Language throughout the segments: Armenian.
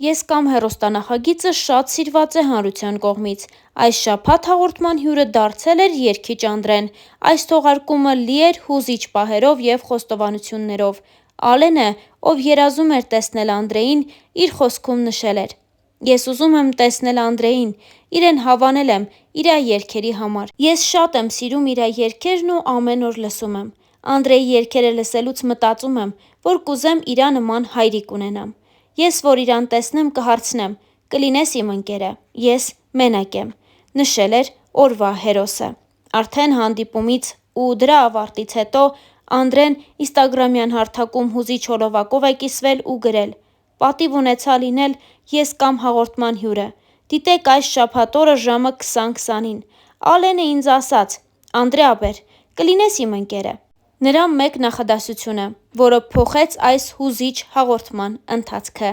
Ես կամ հեռուստանախագիծը շատ սիրված է հանրության կողմից։ Այս շաբաթ հաղորդման հյուրը դարձել էր երգիչ Անդրեն։ Այս թողարկումը լի էր հուզիչ պահերով և խոստովանություններով։ Ալենը, ով երազում էր տեսնել Անդրեին, իր խոսքում նշել էր. «Ես ուզում եմ տեսնել Անդրեին, իրեն հավանել եմ իրա երգերի համար։ Ես շատ եմ սիրում իրա երգերն ու ամեն օր լսում եմ։ Անդրեի երգերը լսելուց մտածում եմ, որ կուզեմ իրա նման հայրիկ ունենամ։ Ես որ իրան տեսնեմ կհարցնեմ՝ կլինես իմ ընկերը, ես մենակ եմ», նշել էր օրվա հերոսը։ Արդեն հանդիպումից ու դրա ավարտից հետո Անդրեն ինստագրամյան հարթակում հուզիչ հոլովակով է կիսվել ու գրել. «Պատիվ ունեցա լինել «Ես կամ» հաղորդման հյուրը։ Դիտեք այս շաբաթ օրը ժամը 20:20-ին։ Ալենը ինձ ասաց՝ Անդրե ապեր, կլինես իմ ընկերը»։ Նրա մեկ նախադասությունը, որը փոխեց այս հուզիչ հաղորդման ընթացքը,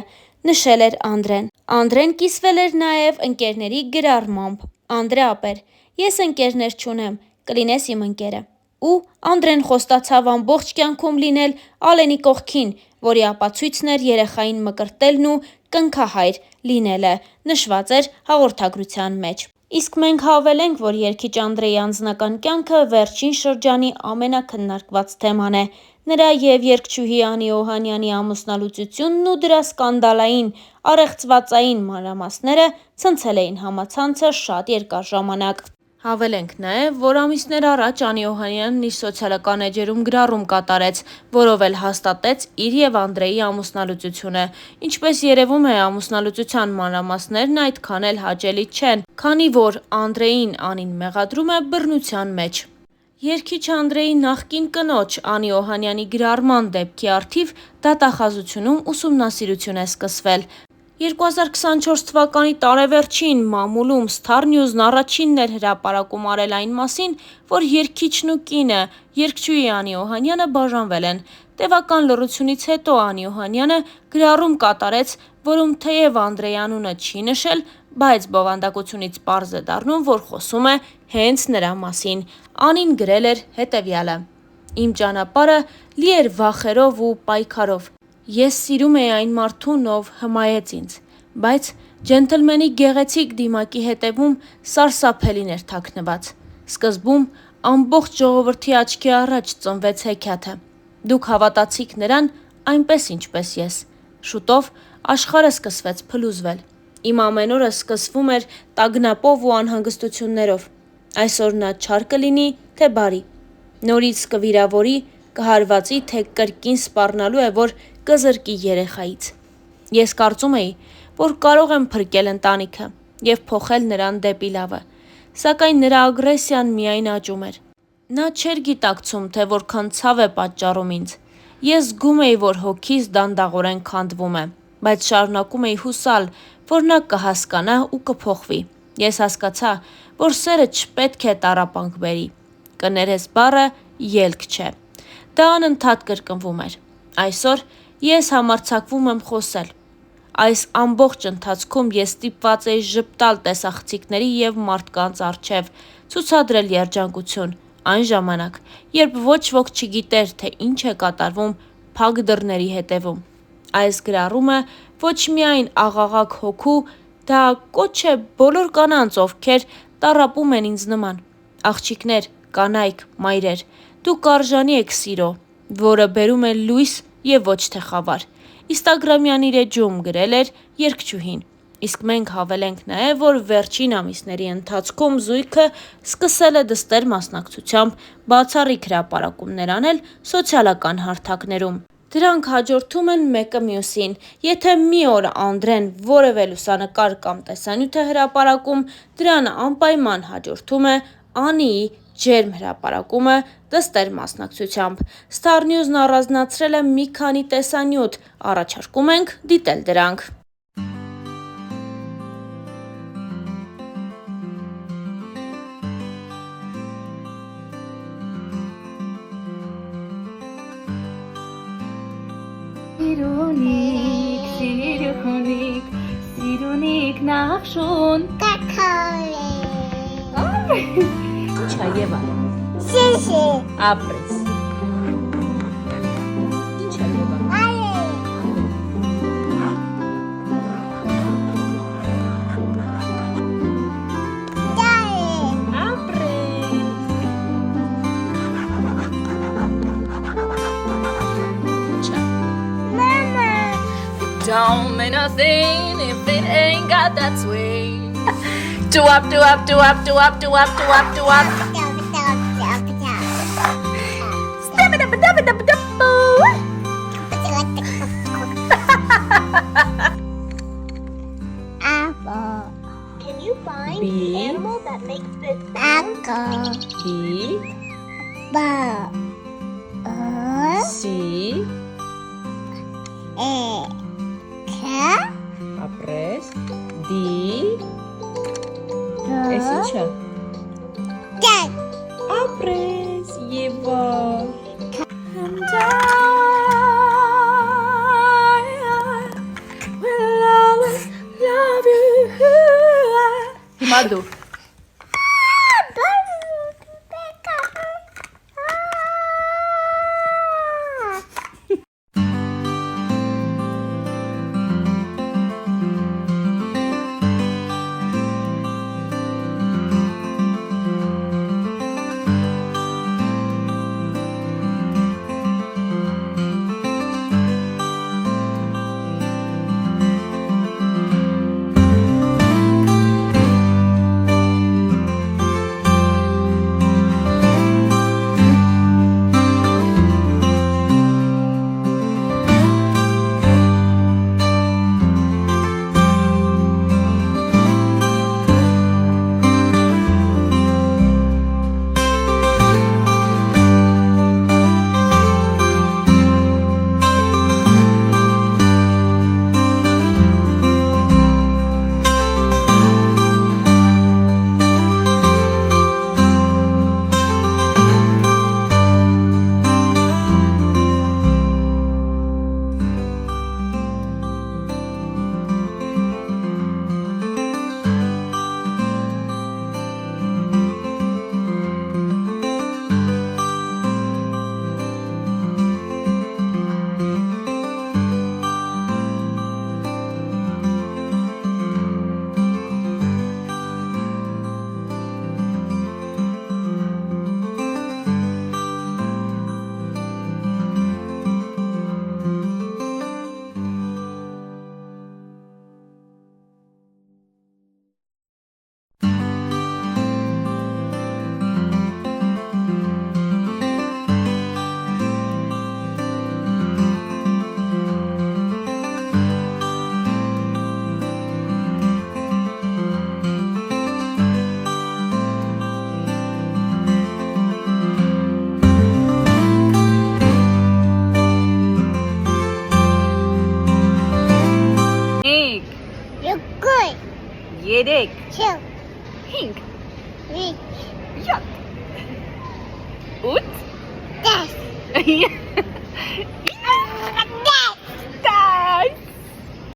նշել էր Անդրեն։ Անդրեն կիսվել էր նաև ընկերների գրառմամբ. «Անդրե ապեր, ես ընկերներ չունեմ, կլինես իմ ընկերը»։ Ու Անդրեն խոստացավ ամբողջ կյանքում լինել Ալենի կողքին, որի ապացույցն էր երեխային մկրտելն ու կնքահայր լինելը, նշված էր հաղորդագրության մեջ։ Իսկ մենք հավելենք, որ երգիչ Անդրեի անձնական կյանքը վերջին շրջանի ամենաքննարկված թեման է։ Նրա և երգչուհի Անի Օհանյանի ամուսնալուծությունն ու դրա սկանդալային, առեղծվածային մանրամասները ցնցել էին համացանցը շատ երկար ժամանակ։ Հավելենք նաև, որ ամիսներ առաջ Անի Օհանյանն իր սոցիալական էջերում գրառում կատարեց, որով էլ հաստատեց իր և Անդրեի ամուսնալուծությունը։ Ինչպես երևում է, ամուսնալուծության մանրամասներն այդքան էլ հաճելի չեն, քանի որ Անդրեին Անին մեղադրում է բռնության մեջ։ Երգիչ Անդրեի նախկին կնոջ Անի Օհանյանի գրառման դեպքի առթիվ դատախազությունում ուսումնասիրություն է սկսվել։ 2024 թվականի տարեվերջին մամուլում Star News-ն առաջինն էր հրապարակում արել այն մասին, որ երգիչն ու կինը՝ երգչուհի Անի Օհանյանը բաժանվել են։ Տևական լռությունից հետո Անի Օհանյանը գրառում կատարեց, որում թեև Անդրեի անունը չի նշել, բայց բովանդակությունից պարզ է դառնում, որ խոսում է հենց նրա մասին։ Անին գրել էր հետևյալը. «Իմ ճանապարհը լի էր վախերով ու պայքարով։ Ես սիրում էի այն մարդուն, ով հմայեց ինձ։ Բայց ջենթլմենի գեղեցիկ դիմակի հետևում սարսափելին էր թաքնված։ Սկզբում ամբողջ ժողովրդի աչքի առաջ ծնվեց հեքիաթը։ Դուք հավատացիք նրան այնպես, ինչպես ես։ Շուտով աշխարհը սկսվեց փլուզվել։ Իմ ամեն օրը սկսվում էր տագնապով ու անհանգստություններով։ Այսօր նա չար կլինի, թե բարի։ Նորից կվիրավորի, կհարվածի, թե կրկին սպառնալու է, որ կզրկի երեխայից։ Ես կարծում էի, որ կարող եմ փրկել ընտանիքը և փոխել նրան դեպի լավը։ Սակայն նրա ագրեսիան միայն աճում էր։ Նա չէր գիտակցում, թե որքան ցավ է պատճառում ինձ։ Ես զգում էի, որ հոգիս դանդաղորեն քանդվում է, բայց շարունակում էի հուսալ, որ նա կհասկանա ու կփոխվի։ Ես հասկացա, որ սերը չպետք է տառապանք բերի։ Կներես բառը ելք չէ։ Դա անընդհատ կրկնվում էր։ Այսօր ես համարձակվում եմ խոսել։ Այս ամբողջ ընթացքում ես ստիպված էի ժպտալ տեսախցիկների և մարդկանց առջև, ցուցադրել երջանկություն, այն ժամանակ, երբ ոչ ոք չգիտեր, թե ինչ է կատարվում փակ դռների հետևում։ Այս գրառումը ոչ միայն աղաղակ հոգու, դա կոչ է բոլոր կանանց, ովքեր տառապում են ինձ նման։ Աղջիկներ, կանայք, մայրեր, դուք արժանի եք սիրո, որը բերում է լույս և ոչ թե խավար։ Ինստագրամյան իր էջում գրել էր երգչուհին։ Իսկ մենք հավելենք նաև, որ վերջին ամիսների ընթացքում զույգը սկսել է դստեր մասնակցությամբ բացառիկ հրապարակումներ անել սոցիալական հարթակներում։ Դրանք հաջորդում են մեկը մյուսին։ Եթե մի օր Անդրեն որևէ լուսանկար կամ տեսանյութ է հրապարակում, դրան անպայման հաջորդում է Անիի ջերմ հրապարակումը դստեր մասնակցությամբ։ Star News-ն առանձնացրել է մի քանի տեսանյութ, առաջարկում ենք դիտել դրանք։ Սիրունիկ նախշուն Կակալե Չայև ալ Սիսի ապրես Ինչ այև ալ Այե don't mean nothing if it ain't got that swing. Do up, do up, do up, do up, do up, do up, do up. Step it up, dub it, dub it, dub. Apple. Can you find B. the animal that makes this sound? Apple. E, Ball. C, Cat. ապրես, D, ես ինչա, Dad. ապրես, և And I will always love you. Հիմա դու, You're good. 3, Two. 5, Three. 7, 8, Dad.